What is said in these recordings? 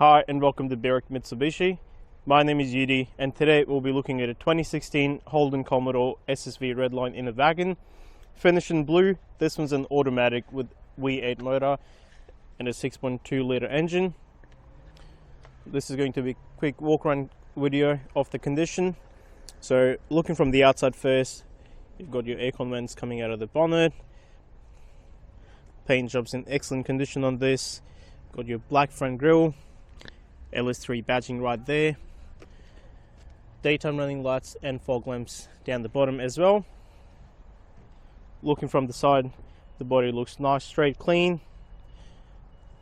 Hi and welcome to Berwick Mitsubishi. My name is Yudi and today we'll be looking at a 2016 Holden Commodore SSV Redline in a wagon. Finished in blue. This one's an automatic with V8 motor and a 6.2 litre engine. This is going to be a quick walk around video of the condition. So looking from the outside first, you've got your aircon vents coming out of the bonnet. Paint job's in excellent condition on this. Got your black front grille. LS3 badging right there, daytime running lights and fog lamps down the bottom as well. Looking from the side, the body looks nice, straight, clean.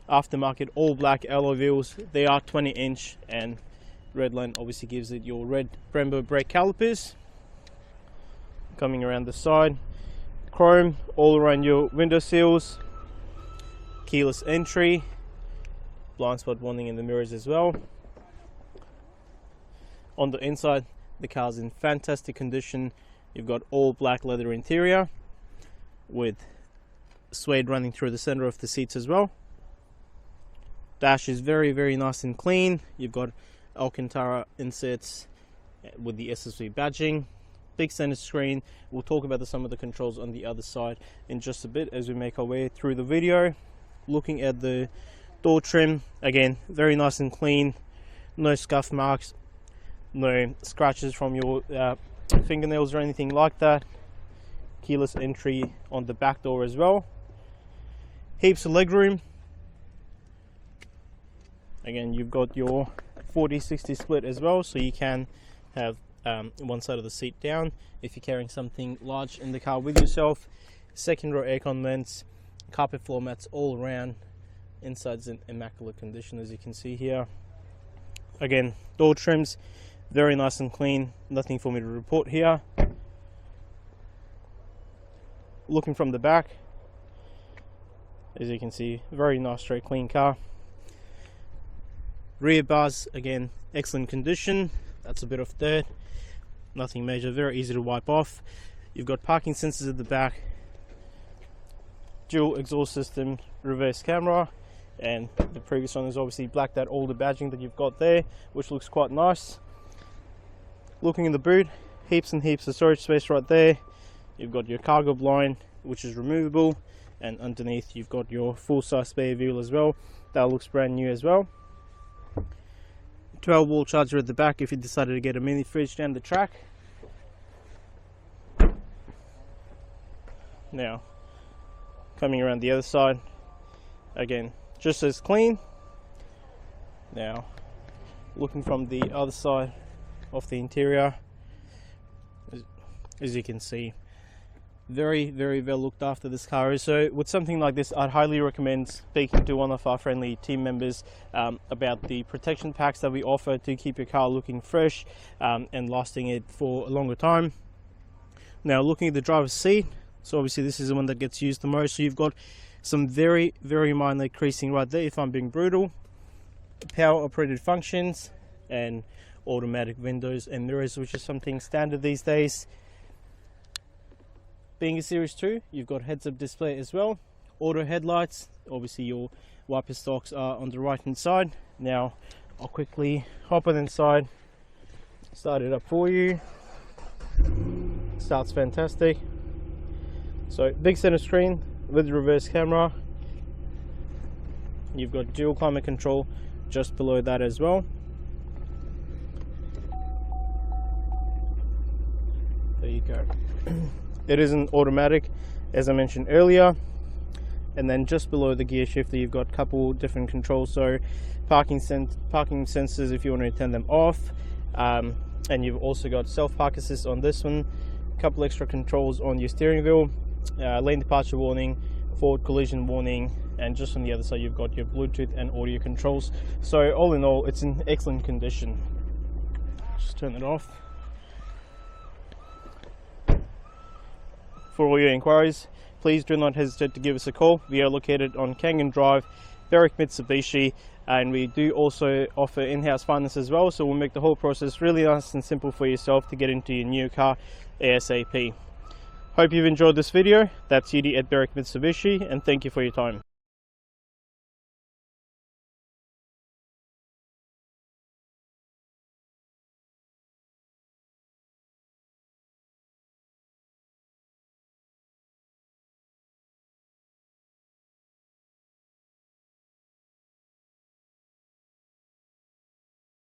Aftermarket all black alloy wheels. They are 20-inch and Redline obviously gives it your red Brembo brake calipers. Coming around the side, chrome all around your window sills, keyless entry, blind spot warning in the mirrors as well. On the inside, the car's in fantastic condition. You've got all black leather interior with suede running through the center of the seats as well. Dash is very nice and clean. You've got Alcantara inserts with the SSV badging. Big center screen. We'll talk about some of the controls on the other side in just a bit as we make our way through the video. Looking at the door trim, again, very nice and clean. No scuff marks, no scratches from your fingernails or anything like that. Keyless entry on the back door as well. Heaps of legroom. Again, you've got your 40-60 split as well, so you can have one side of the seat down if you're carrying something large in the car with yourself. Second row aircon vents, carpet floor mats all around. Inside's in immaculate condition as you can see here. Again, door trims very nice and clean, nothing for me to report here. Looking from the back, as you can see, very nice, straight, clean car. Rear bars, again, excellent condition. That's a bit of dirt, nothing major, very easy to wipe off. You've got parking sensors at the back, dual exhaust system, reverse camera, and the previous one is obviously blacked out all the badging that you've got there, which looks quite nice. Looking in the boot, heaps and heaps of storage space right there. You've got your cargo blind, which is removable, and underneath you've got your full-size spare wheel as well. That looks brand new as well. 12-wall charger at the back if you decided to get a mini fridge down the track. Now, coming around the other side, again, just as clean. Now, looking from the other side of the interior, as you can see, very well looked after this car is. So with something like this, I'd highly recommend speaking to one of our friendly team members about the protection packs that we offer to keep your car looking fresh and lasting it for a longer time. Now, looking at the driver's seat, so obviously this is the one that gets used the most. So you've got some very minor creasing right there, if I'm being brutal. Power operated functions and automatic windows and mirrors, which is something standard these days. Being a Series 2, you've got heads-up display as well. Auto headlights, obviously your wiper stalks are on the right hand side. Now I'll quickly hop on inside, start it up for you. Starts fantastic. So big center screen with reverse camera. You've got dual climate control just below that as well. There you go. It is an automatic, as I mentioned earlier. And then just below the gear shifter, you've got a couple different controls. So parking sensors if you want to turn them off. And you've also got self park assist on this one. A couple extra controls on your steering wheel. Lane departure warning, forward collision warning, and just on the other side you've got your Bluetooth and audio controls. So all in all, it's in excellent condition. Just turn it off. For all your inquiries, please do not hesitate to give us a call. We are located on Kangan Drive, Berwick Mitsubishi, and we do also offer in-house finance as well, so we'll make the whole process really nice and simple for yourself to get into your new car ASAP. Hope you've enjoyed this video. That's Yudi at Berwick Mitsubishi, and thank you for your time.